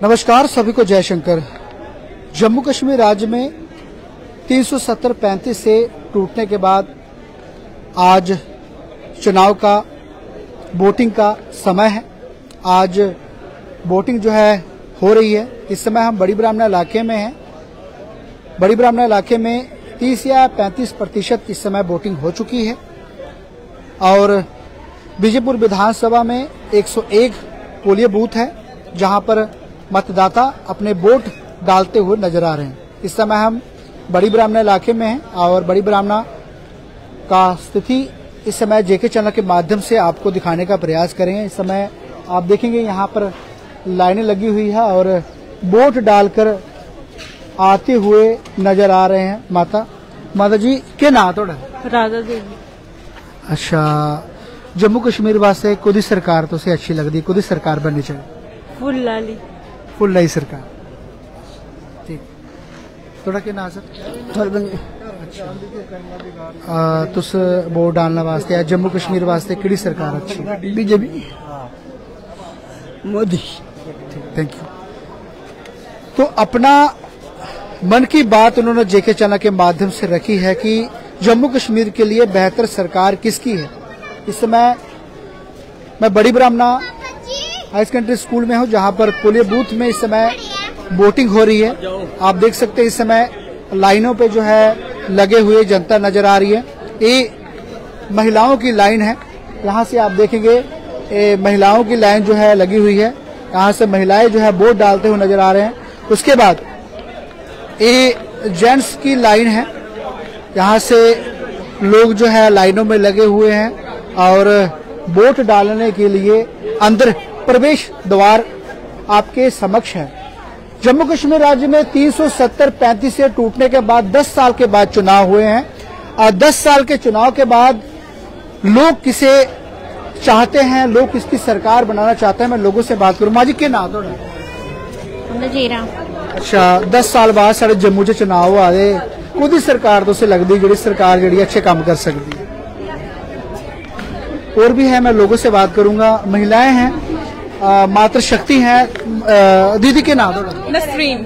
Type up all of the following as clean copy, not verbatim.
नमस्कार, सभी को जयशंकर। जम्मू कश्मीर राज्य में 370-35 से टूटने के बाद आज चुनाव का वोटिंग का समय है। आज वोटिंग जो है हो रही है। इस समय हम बड़ी ब्राह्मणा इलाके में हैं। बड़ी ब्राह्मणा इलाके में 30 या 35% इस समय वोटिंग हो चुकी है और बीजेपुर विधानसभा में 101 पोलिंग बूथ है जहां पर मतदाता अपने वोट डालते हुए नजर आ रहे हैं। इस समय हम बड़ी ब्राह्मणा इलाके में हैं और बड़ी ब्राह्मणा का स्थिति इस समय जेके चैनल के माध्यम से आपको दिखाने का प्रयास करेंगे। इस समय आप देखेंगे यहाँ पर लाइनें लगी हुई है और वोट डालकर आते हुए नजर आ रहे हैं। माता जी के ना थोड़ा राधा देवी। अच्छा, जम्मू कश्मीर वास्ते कोई सरकार तो से अच्छी लगती, कोई सरकार बननी चाहिए? फुल लाई सरकार। ठीक, थोड़ा के ना सर तुस वोट डालने वास्ते जम्मू कश्मीर वास्ते केड़ी सरकार अच्छी? बीजेपी, मोदी। Thank you. तो अपना मन की बात उन्होंने जेके चैनल के माध्यम से रखी है कि जम्मू कश्मीर के लिए बेहतर सरकार किसकी है। इस समय मैं बड़ी ब्राह्मणा हाई सेकेंडरी स्कूल में हूं जहां पर पोलिंग बूथ में इस समय वोटिंग हो रही है। आप देख सकते हैं इस समय लाइनों पे जो है लगे हुए जनता नजर आ रही है। ये महिलाओं की लाइन है। यहाँ से आप देखेंगे महिलाओं की लाइन जो है लगी हुई है। यहाँ से महिलाएं जो है वोट डालते हुए नजर आ रहे हैं। उसके बाद ये जेंट्स की लाइन है। यहाँ से लोग जो है लाइनों में लगे हुए हैं और वोट डालने के लिए अंदर प्रवेश द्वार आपके समक्ष है। जम्मू कश्मीर राज्य में 370-35 से टूटने के बाद 10 साल के बाद चुनाव हुए हैं और 10 साल के चुनाव के बाद लोग किसे चाहते हैं, लोग किसकी सरकार बनाना चाहते हैं। मैं लोगों से बात करूं। माजी के नाम थोड़ा? अच्छा, 10 साल बाद साढ़े जम्मू च चुनाव आ गए, कोई सरकार तो से लगती जी सरकार जी अच्छे काम कर सकती है? और भी है, मैं लोगों से बात करूंगा। महिलाएं हैं, मातृ शक्ति हैं। दीदी के नाम? नसरीन।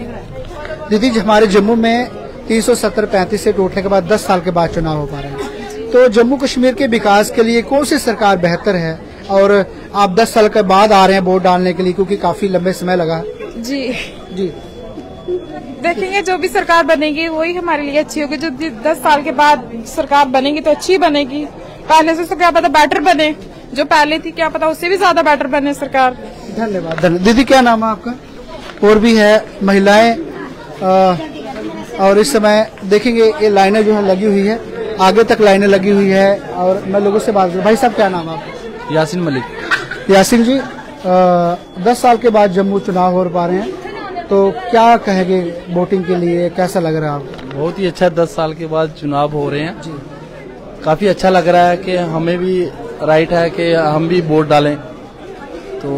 दीदी, हमारे जम्मू में 370-35 से टूटने के बाद 10 साल के बाद चुनाव हो पा रहे हैं, तो जम्मू कश्मीर के विकास के लिए कौन सी सरकार बेहतर है? और आप 10 साल के बाद आ रहे हैं वोट डालने के लिए क्योंकि काफी लंबे समय लगा। जी देखेंगे जो भी सरकार बनेगी वही हमारे लिए अच्छी होगी। जो 10 साल के बाद सरकार बनेगी तो अच्छी बनेगी। पहले से तो क्या पता बेटर बने, जो पहले थी क्या पता उससे भी ज्यादा बेटर बने सरकार। धन्यवाद। दीदी, क्या नाम है आपका? और भी है महिलाएं और इस समय देखेंगे ये लाइनें जो है लगी हुई है, आगे तक लाइनें लगी हुई है और मैं लोगों से बात करूँ। भाई साहब, क्या नाम है आपका? यासिन मलिक। यासिन जी, 10 साल के बाद जम्मू चुनाव हो पा रहे हैं, तो क्या कहेंगे वोटिंग के लिए? कैसा लग रहा है आपको? बहुत ही अच्छा, 10 साल के बाद चुनाव हो रहे हैं जी। काफी अच्छा लग रहा है कि हमें भी राइट है कि हम भी वोट डालें। तो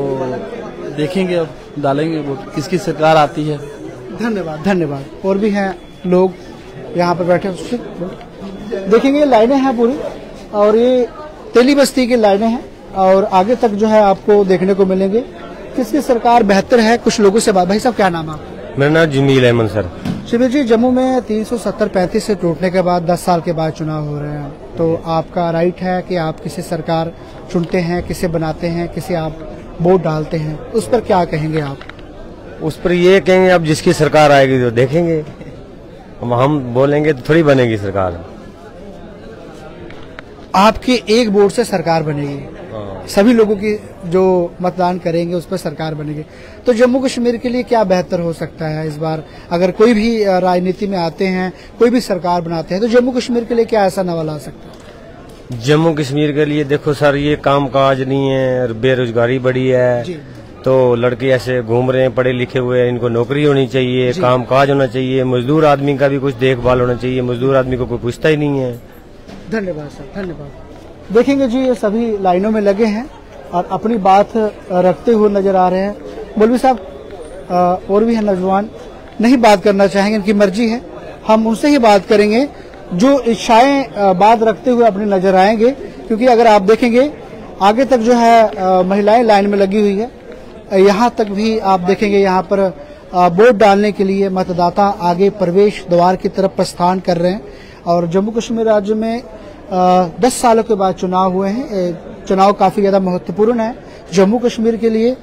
देखेंगे, अब डालेंगे वोट, किसकी सरकार आती है। धन्यवाद। और भी हैं लोग यहाँ पर बैठे, देखेंगे ये लाइनें हैं पूरी और ये तेली बस्ती की लाइनें हैं और आगे तक जो है आपको देखने को मिलेंगे किसकी सरकार बेहतर है। कुछ लोगों से बात। भाई साहब, क्या नाम है आपका? मेरा नाम जमील अहमद सर। शिविर जी, जम्मू में 370-35 से टूटने के बाद 10 साल के बाद चुनाव हो रहे हैं, तो आपका राइट है कि आप किसी सरकार चुनते हैं, किसे बनाते हैं, किसे आप वोट डालते हैं, उस पर क्या कहेंगे आप? उस पर ये कहेंगे अब जिसकी सरकार आएगी तो देखेंगे, हम बोलेंगे तो थोड़ी बनेगी सरकार। आपके एक वोट से सरकार बनेगी, सभी लोगों की जो मतदान करेंगे उस पर सरकार बनेगी। तो जम्मू कश्मीर के लिए क्या बेहतर हो सकता है इस बार? अगर कोई भी राजनीति में आते हैं, कोई भी सरकार बनाते हैं, तो जम्मू कश्मीर के लिए क्या ऐसा नवा ला सकता है? जम्मू कश्मीर के लिए देखो सर, ये काम काज नहीं है, बेरोजगारी बढ़ी है, तो लड़के ऐसे घूम रहे हैं पढ़े लिखे हुए, इनको नौकरी होनी चाहिए, काम काज होना चाहिए, मजदूर आदमी का भी कुछ देखभाल होना चाहिए। मजदूर आदमी को कोई पूछता ही नहीं है। धन्यवाद सर, धन्यवाद। देखेंगे जी, ये सभी लाइनों में लगे हैं और अपनी बात रखते हुए नजर आ रहे हैं। मौलवी साहब और भी है नौजवान, नहीं बात करना चाहेंगे, इनकी मर्जी है। हम उनसे ही बात करेंगे जो इच्छाएं बात रखते हुए अपनी नजर आएंगे, क्योंकि अगर आप देखेंगे आगे तक जो है महिलाएं लाइन में लगी हुई है। यहाँ तक भी आप देखेंगे यहाँ पर वोट डालने के लिए मतदाता आगे प्रवेश द्वार की तरफ प्रस्थान कर रहे हैं। और जम्मू कश्मीर राज्य में 10 सालों के बाद चुनाव हुए हैं। चुनाव काफी ज्यादा महत्वपूर्ण है जम्मू कश्मीर के लिए।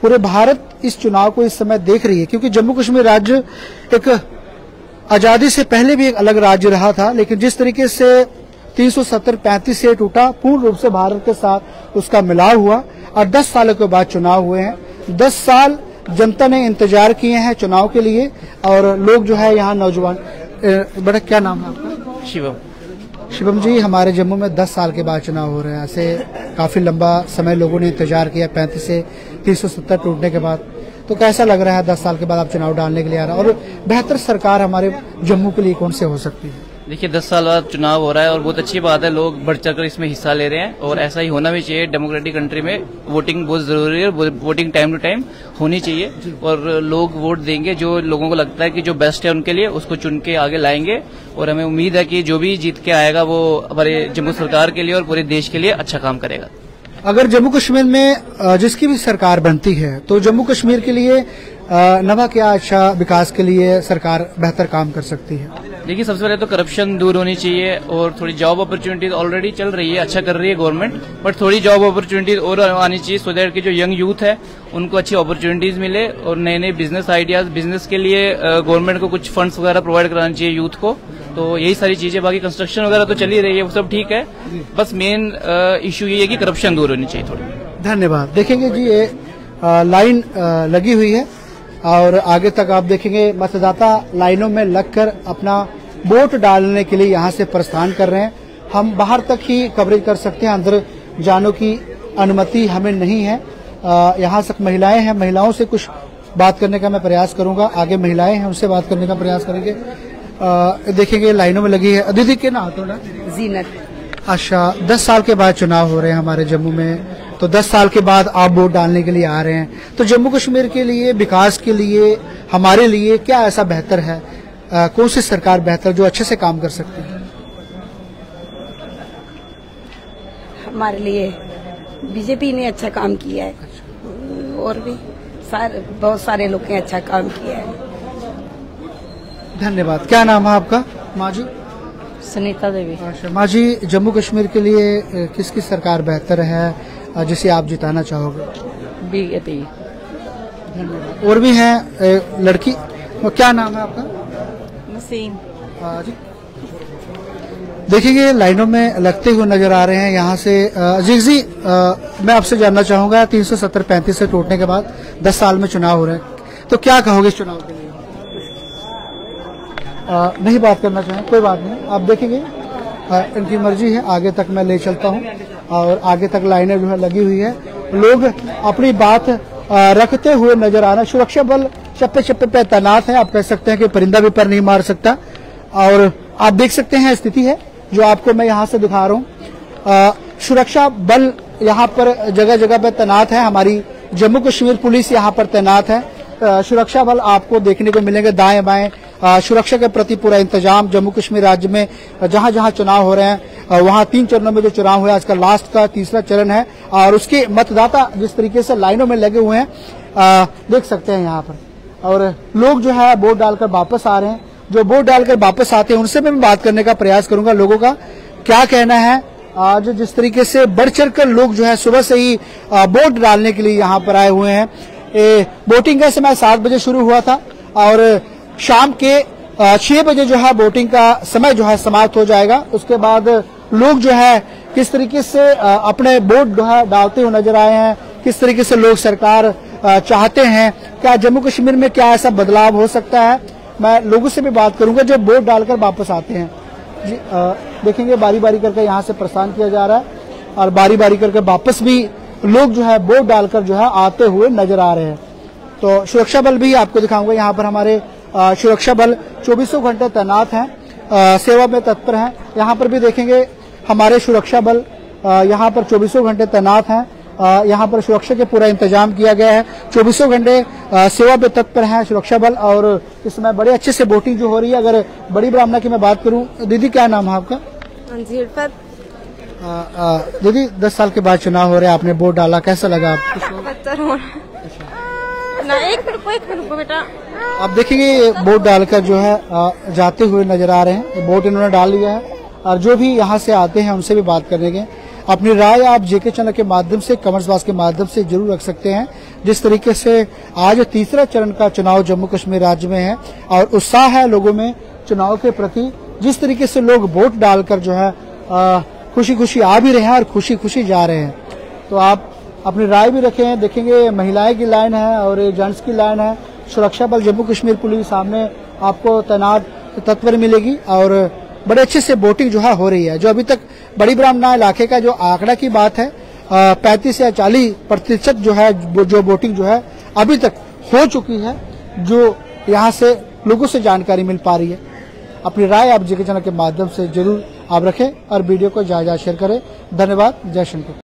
पूरे भारत इस चुनाव को इस समय देख रही है, क्योंकि जम्मू कश्मीर राज्य एक आजादी से पहले भी एक अलग राज्य रहा था, लेकिन जिस तरीके से 370-35 से टूटा, पूर्ण रूप से भारत के साथ उसका मिलाव हुआ और 10 सालों के बाद चुनाव हुए हैं। 10 साल जनता ने इंतजार किए हैं चुनाव के लिए। और लोग जो है यहाँ नौजवान, बड़ा क्या नाम है आपका? शिवम जी, हमारे जम्मू में 10 साल के बाद चुनाव हो रहे हैं। ऐसे काफी लंबा समय लोगों ने इंतजार किया 35 से 370 टूटने के बाद। तो कैसा लग रहा है 10 साल के बाद आप चुनाव डालने के लिए आ रहा है, और बेहतर सरकार हमारे जम्मू के लिए कौन से हो सकती है? देखिए 10 साल बाद चुनाव हो रहा है और बहुत अच्छी बात है, लोग बढ़ चढ़कर इसमें हिस्सा ले रहे हैं और ऐसा ही होना भी चाहिए। डेमोक्रेटिक कंट्री में वोटिंग बहुत जरूरी है, वोटिंग टाइम टू टाइम होनी चाहिए और लोग वोट देंगे जो लोगों को लगता है कि जो बेस्ट है उनके लिए, उसको चुन के आगे लाएंगे। और हमें उम्मीद है कि जो भी जीत के आएगा वो हमारे जम्मू सरकार के लिए और पूरे देश के लिए अच्छा काम करेगा। अगर जम्मू कश्मीर में जिसकी भी सरकार बनती है तो जम्मू कश्मीर के लिए नवा क्या अच्छा विकास के लिए सरकार बेहतर काम कर सकती है? देखिए सबसे पहले तो करप्शन दूर होनी चाहिए और थोड़ी जॉब अपॉर्चुनिटीज ऑलरेडी चल रही है, अच्छा कर रही है गवर्नमेंट, बट थोड़ी जॉब अपॉर्चुनिटीज और आनी चाहिए सो दैट कि जो यंग यूथ है उनको अच्छी अपॉर्चुनिटीज मिले और नए नए बिजनेस आइडियाज, बिजनेस के लिए गवर्नमेंट को कुछ फंड्स वगैरह प्रोवाइड कराना चाहिए यूथ को। तो यही सारी चीजें, बाकी कंस्ट्रक्शन वगैरह तो चल ही रही है, वो सब ठीक है, बस मेन इश्यू ये है कि करप्शन दूर होनी चाहिए थोड़ी। धन्यवाद। देखेंगे जी ये लाइन लगी हुई है और आगे तक आप देखेंगे मतदाता लाइनों में लगकर अपना वोट डालने के लिए यहाँ से प्रस्थान कर रहे हैं। हम बाहर तक ही कवरेज कर सकते हैं, अंदर जाने की अनुमति हमें नहीं है। यहाँ तक महिलाएं हैं, महिलाओं से कुछ बात करने का मैं प्रयास करूंगा। आगे महिलाएं हैं, उनसे बात करने का प्रयास करेंगे। देखेंगे लाइनों में लगी है। दीदी के नाम तो ना जीनत। अच्छा, 10 साल के बाद चुनाव हो रहे हैं हमारे जम्मू में, तो 10 साल के बाद आप वोट डालने के लिए आ रहे हैं, तो जम्मू कश्मीर के लिए, विकास के लिए, हमारे लिए क्या ऐसा बेहतर है? कौन सी सरकार बेहतर जो अच्छे से काम कर सकती है? हमारे लिए बीजेपी ने अच्छा काम किया है और भी बहुत सारे लोग ने अच्छा काम किया है। धन्यवाद। क्या नाम है आपका? माँ जी? सुनीता देवी। अच्छा माँ जी, जम्मू कश्मीर के लिए किसकी सरकार बेहतर है जिसे आप जिताना चाहोगे? बीजेपी। धन्यवाद। और भी हैं लड़की, क्या नाम है आपका? नसीम। जी, देखिए लाइनों में लगते हुए नजर आ रहे हैं यहाँ से। जी मैं आपसे जानना चाहूंगा, 370-35 से टूटने के बाद 10 साल में चुनाव हो रहे हैं, तो क्या कहोगे इस चुनाव के लिए? नहीं बात करना चाहें, कोई बात नहीं, आप देखेंगे इनकी मर्जी है। आगे तक मैं ले चलता हूँ और आगे तक लाइनें जो है लगी हुई है, लोग अपनी बात रखते हुए नजर आ रहे हैं। सुरक्षा बल चप्पे चप्पे पे तैनात है, आप कह सकते हैं कि परिंदा भी पर नहीं मार सकता। और आप देख सकते हैं स्थिति है जो आपको मैं यहाँ से दिखा रहा हूँ। सुरक्षा बल यहाँ पर जगह जगह पे तैनात है, हमारी जम्मू कश्मीर पुलिस यहाँ पर तैनात है। सुरक्षा बल आपको देखने को मिलेंगे दाएं बाएं। सुरक्षा के प्रति पूरा इंतजाम जम्मू कश्मीर राज्य में जहां जहां चुनाव हो रहे हैं वहां 3 चरणों में जो चुनाव हुआ है, आज का लास्ट का तीसरा चरण है और उसके मतदाता जिस तरीके से लाइनों में लगे हुए हैं देख सकते हैं यहाँ पर। और लोग जो है वोट डालकर वापस आ रहे हैं, जो वोट डालकर वापस आते हैं उनसे मैं बात करने का प्रयास करूंगा, लोगों का क्या कहना है। आज जिस तरीके से बढ़ चढ़ कर लोग जो है सुबह से ही वोट डालने के लिए यहाँ पर आए हुए हैं। वोटिंग का समय 7 बजे शुरू हुआ था और शाम के 6 बजे जो है वोटिंग का समय जो है समाप्त हो जाएगा। उसके बाद लोग जो है किस तरीके से अपने वोट जो है डालते हुए नजर आए हैं, किस तरीके से लोग सरकार चाहते हैं, क्या जम्मू कश्मीर में क्या ऐसा बदलाव हो सकता है। मैं लोगों से भी बात करूंगा जो वोट डालकर वापस आते हैं। जी देखेंगे बारी बारी करके यहाँ से प्रस्थान किया जा रहा है और बारी बारी करके वापस भी लोग जो है वोट डालकर जो है आते हुए नजर आ रहे हैं। तो सुरक्षा बल भी आपको दिखाऊंगा, यहाँ पर हमारे सुरक्षा बल 24 घंटे तैनात हैं, सेवा में तत्पर हैं। यहाँ पर भी देखेंगे हमारे सुरक्षा बल यहाँ पर 24 घंटे तैनात हैं। यहाँ पर सुरक्षा के पूरा इंतजाम किया गया है, 24 घंटे सेवा पे तत्पर है सुरक्षा बल। और इस समय बड़े अच्छे से वोटिंग जो हो रही है। अगर बड़ी ब्राह्मणा की मैं बात करूं, दीदी क्या नाम है आपका? दीदी 10 साल के बाद चुनाव हो रहे हैं, आपने वोट डाला, कैसा लगा आपको? ना एक मिनट रुको बेटा। आप देखेंगे वोट डालकर जो है जाते हुए नजर आ रहे हैं। वोट इन्होंने डाल लिया है और जो भी यहाँ से आते हैं उनसे भी बात करेंगे। अपनी राय आप जेके चैनल के माध्यम से, कमेंट्स बॉक्स के माध्यम से जरूर रख सकते हैं। जिस तरीके से आज तीसरा चरण का चुनाव जम्मू कश्मीर राज्य में है और उत्साह है लोगों में चुनाव के प्रति, जिस तरीके से लोग वोट डालकर जो है खुशी खुशी आ भी रहे हैं और खुशी खुशी जा रहे हैं। तो आप अपनी राय भी रखें। देखेंगे महिलाएं की लाइन है और जेंट्स की लाइन है। सुरक्षा बल जम्मू कश्मीर पुलिस सामने आपको तैनात तत्पर मिलेगी और बड़े अच्छे से वोटिंग जो है हो रही है। जो अभी तक बड़ी ब्राह्मणा इलाके का जो आंकड़ा की बात है 35 या 40% जो है जो वोटिंग जो है अभी तक हो चुकी है, जो यहाँ से लोगों से जानकारी मिल पा रही है। अपनी राय आप जेके चैनल के माध्यम से जरूर आप रखें और वीडियो को ज्यादा शेयर करें। धन्यवाद। जय शंकर।